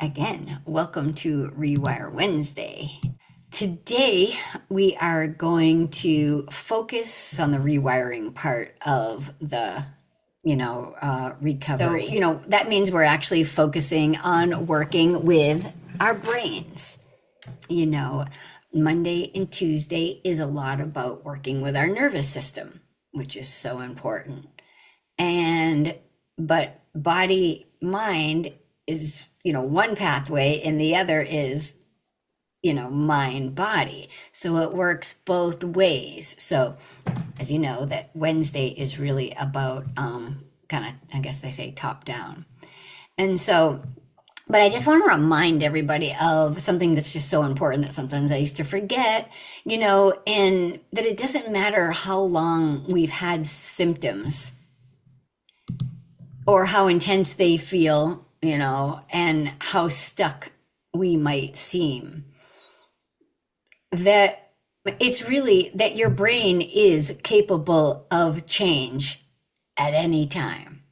Again, welcome to Rewire Wednesday. Today, we are going to focus on the rewiring part of the recovery. So, that means we're actually focusing on working with our brains. Monday and Tuesday is a lot about working with our nervous system, which is so important. But body mind is, one pathway, and the other is, mind body. So it works both ways. So as you know, that Wednesday is really about kind of, I guess they say top down. And so, but I just want to remind everybody of something that's just so important that sometimes I used to forget, and that it doesn't matter how long we've had symptoms or how intense they feel, and how stuck we might seem. That it's really that your brain is capable of change at any time.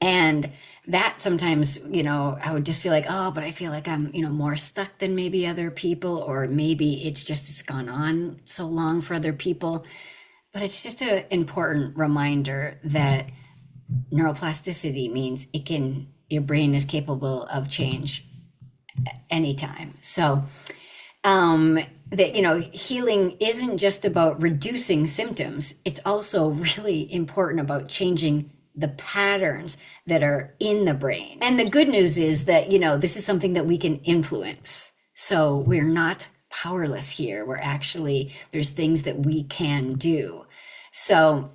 And that sometimes, I would just feel like, oh, but I feel like I'm, more stuck than maybe other people, or maybe it's gone on so long for other people. But it's just an important reminder that neuroplasticity means your brain is capable of change anytime. So, healing isn't just about reducing symptoms. It's also really important about changing the patterns that are in the brain. And the good news is that, this is something that we can influence. So we're not powerless here. There's things that we can do. So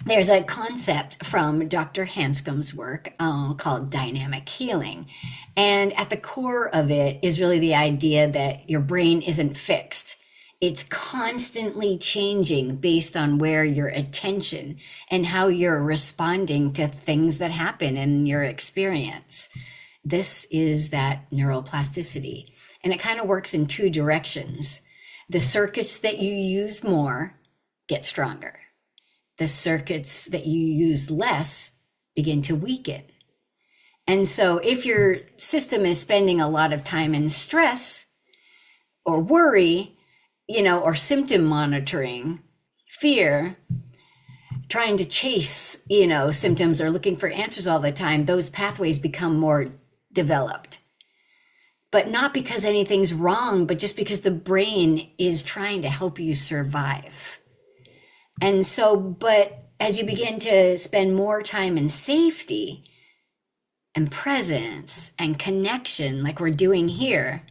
there's a concept from Dr. Hanscom's work called dynamic healing. And at the core of it is really the idea that your brain isn't fixed. It's constantly changing based on where your attention and how you're responding to things that happen in your experience. This is that neuroplasticity. And it kind of works in two directions. The circuits that you use more get stronger. The circuits that you use less begin to weaken. And so if your system is spending a lot of time in stress or worry, or symptom monitoring, fear, trying to chase, symptoms or looking for answers all the time, those pathways become more developed. But not because anything's wrong, but just because the brain is trying to help you survive. And so, but as you begin to spend more time in safety and presence and connection, like we're doing here,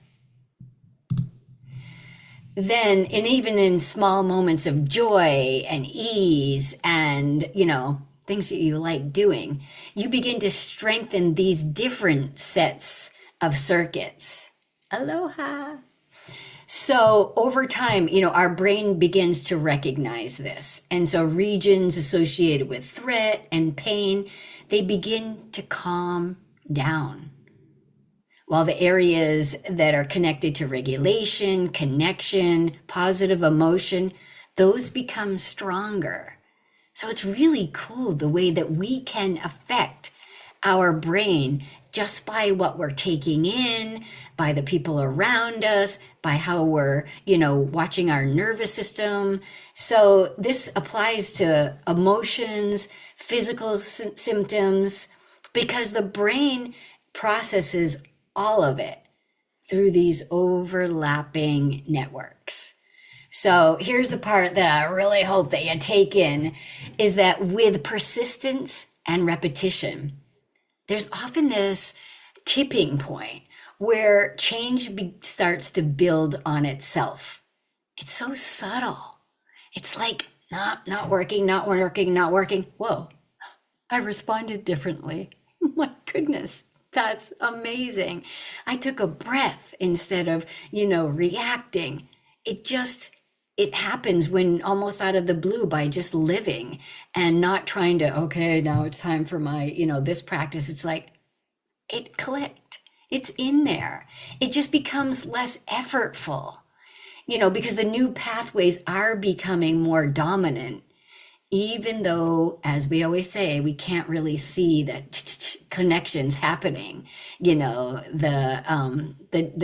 then, and even in small moments of joy and ease and, things that you like doing, you begin to strengthen these different sets of circuits. Aloha. So over time, our brain begins to recognize this. And so regions associated with threat and pain, they begin to calm down. While the areas that are connected to regulation, connection, positive emotion, those become stronger. So it's really cool the way that we can affect our brain just by what we're taking in, by the people around us, by how we're, watching our nervous system. So this applies to emotions, physical symptoms, because the brain processes all of it through these overlapping networks. So here's the part that I really hope that you take in, is that with persistence and repetition, there's often this tipping point where change starts to build on itself. It's so subtle. It's like not working. Whoa, I responded differently. My goodness, that's amazing. I took a breath instead of, reacting. It happens when almost out of the blue by just living and not trying to, okay, now it's time for my, this practice. It's like, it clicked. It's in there. It just becomes less effortful, because the new pathways are becoming more dominant Even though, as we always say, we can't really see the connections happening, the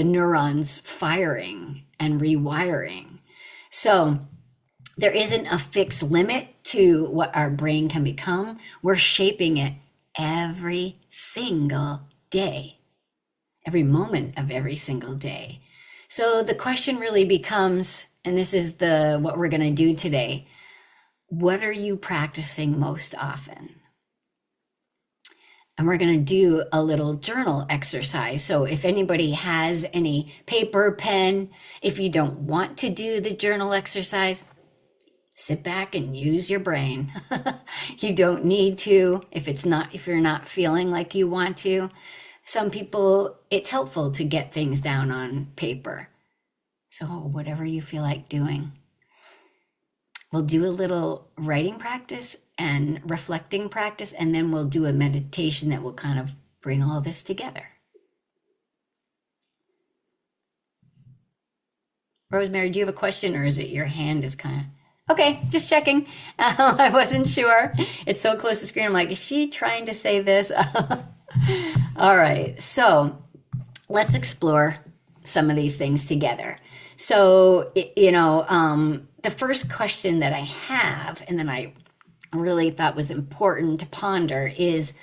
neurons firing and rewiring. So there isn't a fixed limit to what our brain can become. We're shaping it every single day, every moment of every single day. So the question really becomes, and this is what we're going to do today, what are you practicing most often? And we're going to do a little journal exercise. So if anybody has any paper, pen, if you don't want to do the journal exercise, sit back and use your brain. You don't need to if you're not feeling like you want to. Some people, it's helpful to get things down on paper. So whatever you feel like doing. We'll do a little writing practice and reflecting practice, and then we'll do a meditation that will kind of bring all this together. Rosemary, do you have a question, or is it your hand is kind of... Okay, just checking. I wasn't sure. It's so close to the screen. I'm like, is she trying to say this? All right, so let's explore some of these things together. So, the first question that I have, and then I really thought was important to ponder, is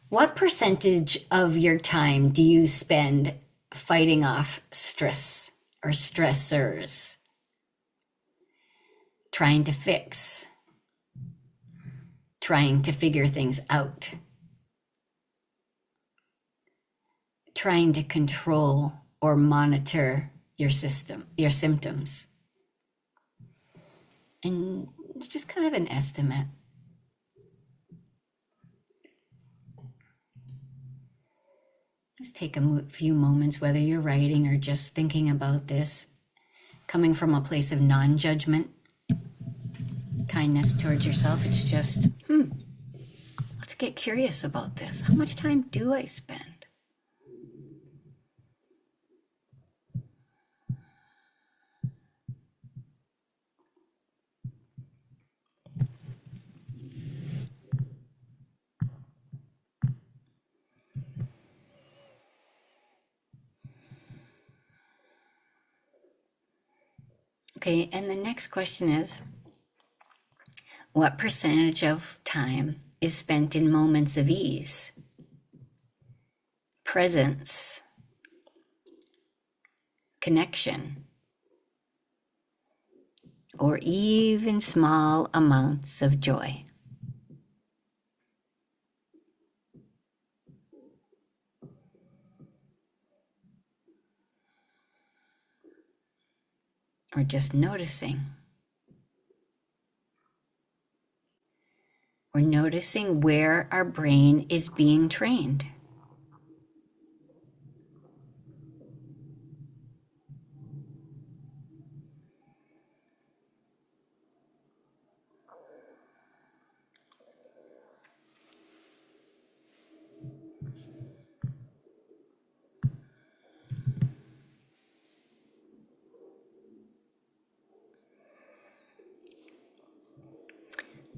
what percentage of your time do you spend fighting off stress or stressors? Trying to fix, trying to figure things out, trying to control or monitor your symptoms. And it's just kind of an estimate. Just take a few moments, whether you're writing or just thinking about this, coming from a place of non-judgment, kindness towards yourself. It's just, let's get curious about this. How much time do I spend? Okay, and the next question is, what percentage of time is spent in moments of ease, presence, connection, or even small amounts of joy? Or just noticing? We're noticing where our brain is being trained.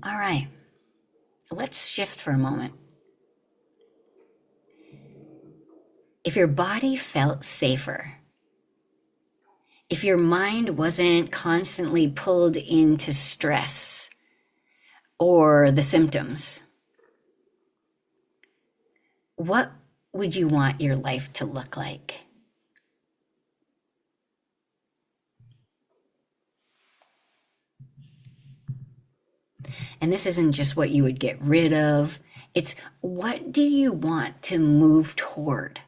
All right, let's shift for a moment. If your body felt safer, if your mind wasn't constantly pulled into stress or the symptoms, what would you want your life to look like? And this isn't just what you would get rid of, it's what do you want to move toward?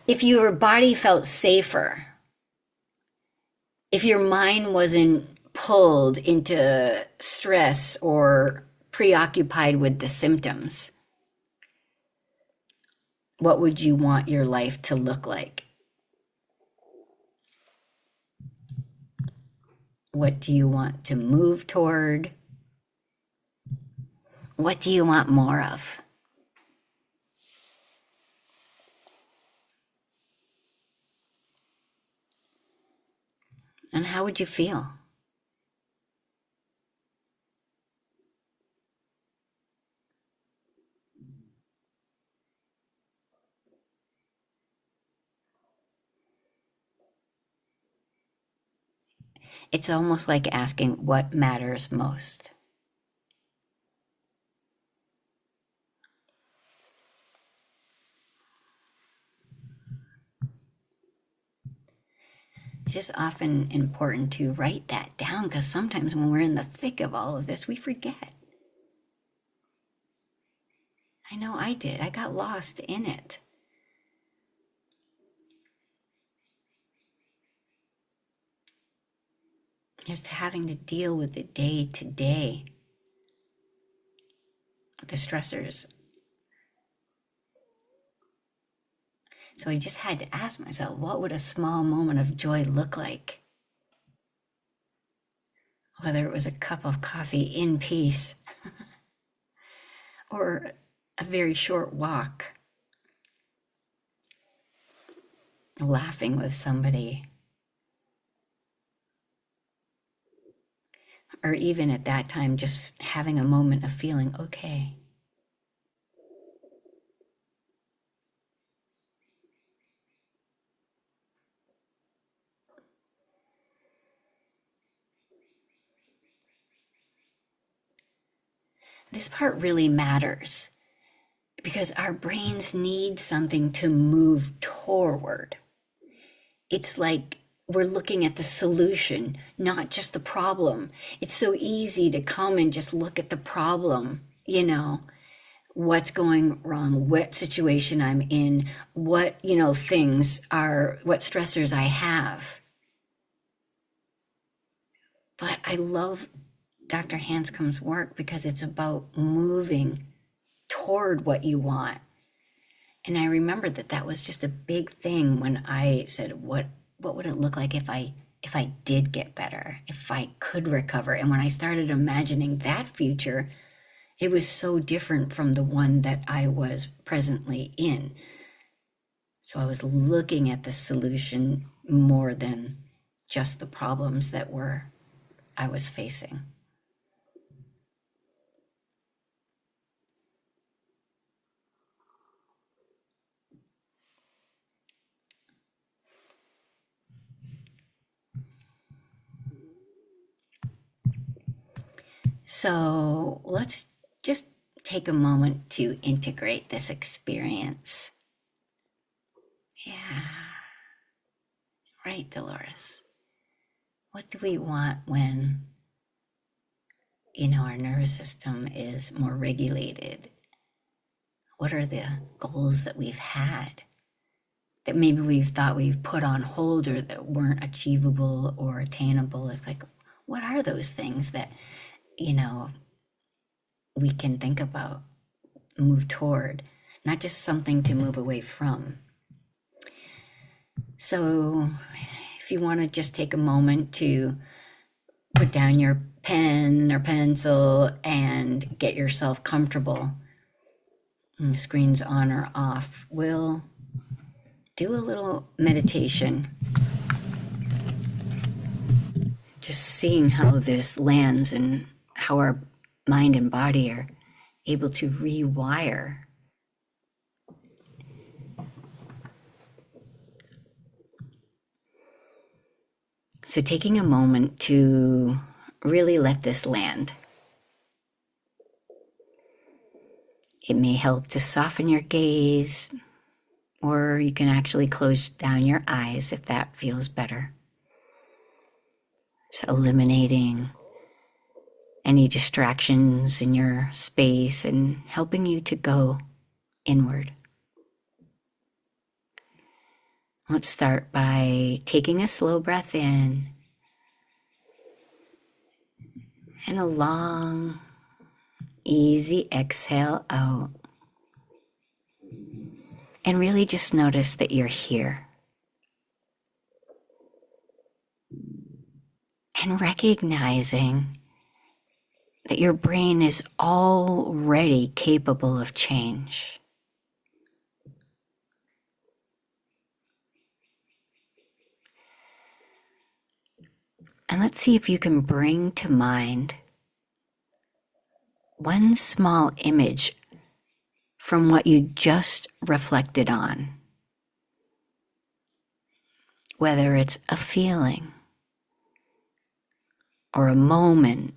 If your body felt safer, if your mind wasn't pulled into stress or preoccupied with the symptoms, what would you want your life to look like? What do you want to move toward? What do you want more of? And how would you feel? It's almost like asking what matters most. It's just often important to write that down because sometimes when we're in the thick of all of this, we forget. I know I did. I got lost in it. Just having to deal with the day to day, the stressors. So I just had to ask myself, what would a small moment of joy look like? Whether it was a cup of coffee in peace or a very short walk, laughing with somebody, or even at that time, just having a moment of feeling okay. This part really matters because our brains need something to move toward. It's like we're looking at the solution, not just the problem. It's so easy to come and just look at the problem, what's going wrong, what situation I'm in, what, things are, what stressors I have. But I love Dr. Hanscom's work because it's about moving toward what you want. And I remember that was just a big thing when I said, what would it look like if I did get better, if I could recover? And when I started imagining that future, it was so different from the one that I was presently in. So I was looking at the solution more than just the problems that I was facing. So let's just take a moment to integrate this experience. Yeah. Right, Dolores. What do we want when, our nervous system is more regulated? What are the goals that we've had that maybe we've thought we've put on hold or that weren't achievable or attainable? It's like, what are those things that, we can think about, move toward, not just something to move away from? So if you want to just take a moment to put down your pen or pencil and get yourself comfortable, and the screen's on or off, we'll do a little meditation. Just seeing how this lands and how our mind and body are able to rewire. So taking a moment to really let this land. It may help to soften your gaze, or you can actually close down your eyes if that feels better. So eliminating any distractions in your space and helping you to go inward. Let's start by taking a slow breath in and a long, easy exhale out. And really just notice that you're here. And recognizing that your brain is already capable of change. And let's see if you can bring to mind one small image from what you just reflected on. Whether it's a feeling or a moment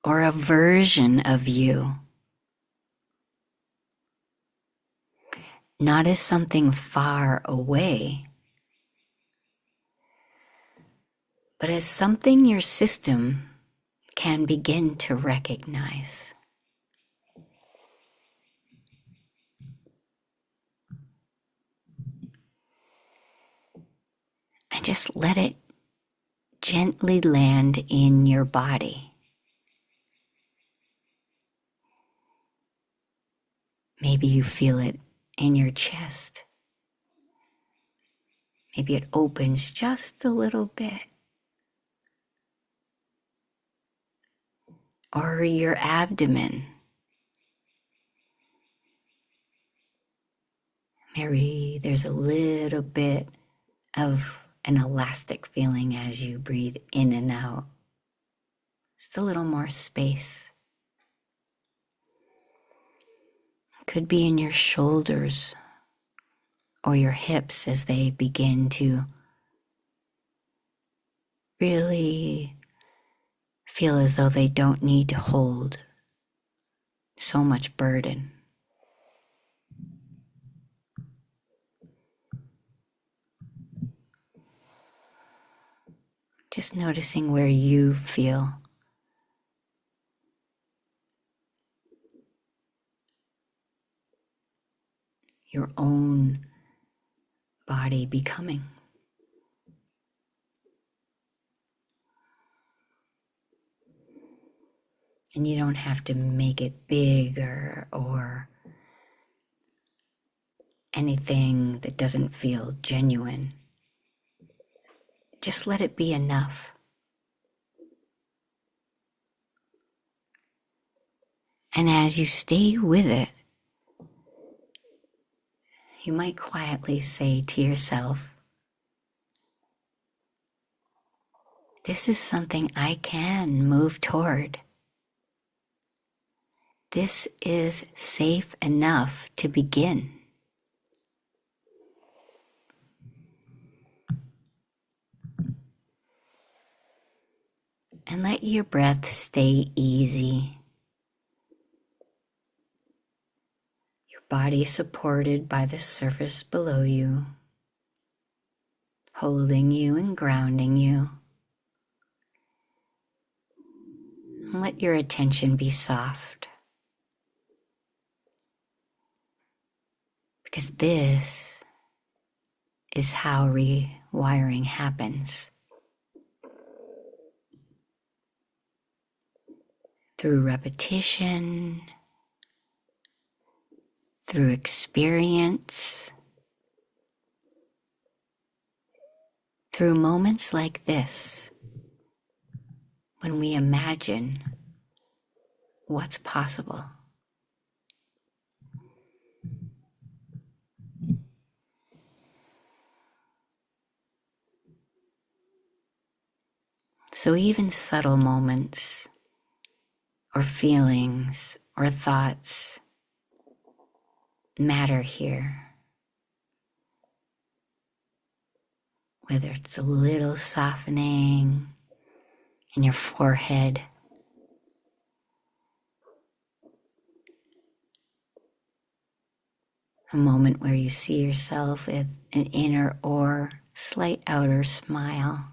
or a version of you, not as something far away, but as something your system can begin to recognize. And just let it gently land in your body. Maybe you feel it in your chest. Maybe it opens just a little bit. Or your abdomen. Maybe there's a little bit of an elastic feeling as you breathe in and out. Just a little more space. Could be in your shoulders or your hips as they begin to really feel as though they don't need to hold so much burden. Just noticing where you feel your own body becoming. And you don't have to make it bigger or anything that doesn't feel genuine. Just let it be enough. And as you stay with it, you might quietly say to yourself, this is something I can move toward. This is safe enough to begin. And let your breath stay easy. Your body supported by the surface below you, holding you and grounding you. And let your attention be soft. Because this is how rewiring happens. Through repetition, through experience, through moments like this, when we imagine what's possible. So even subtle moments or feelings or thoughts matter here. Whether it's a little softening in your forehead, a moment where you see yourself with an inner or slight outer smile.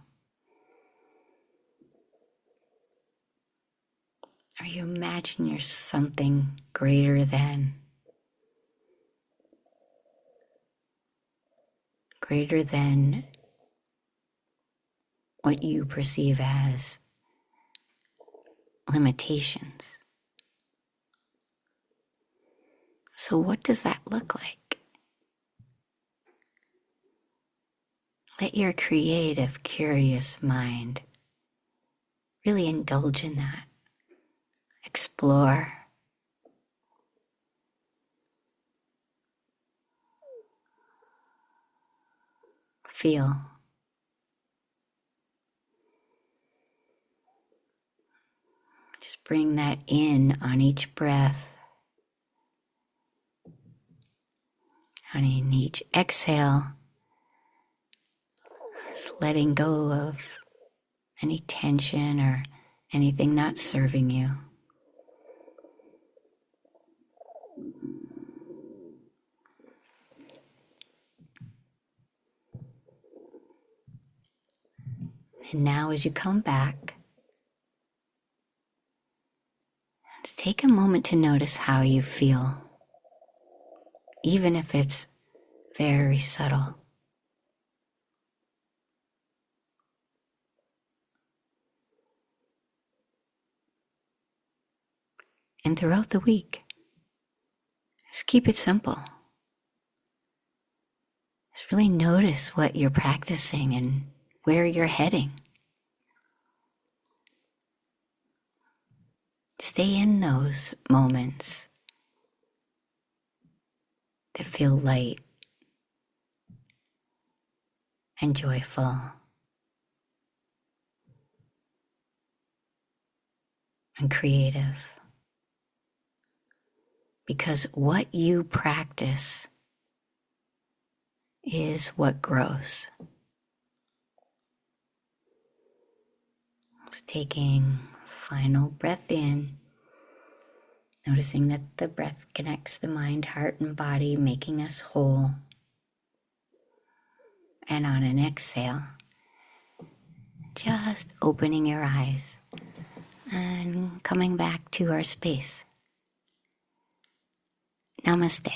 Or you imagine you're something greater than what you perceive as limitations. So what does that look like? Let your creative, curious mind really indulge in that. Explore. Feel. bring that in on each breath. And in each exhale, just letting go of any tension or anything not serving you. And now as you come back, take a moment to notice how you feel, even if it's very subtle. And throughout the week, just keep it simple. Just really notice what you're practicing and where you're heading. Stay in those moments that feel light and joyful and creative. Because what you practice is what grows. Just taking a final breath in, noticing that the breath connects the mind, heart, and body, making us whole. And on an exhale, just opening your eyes and coming back to our space. Namaste.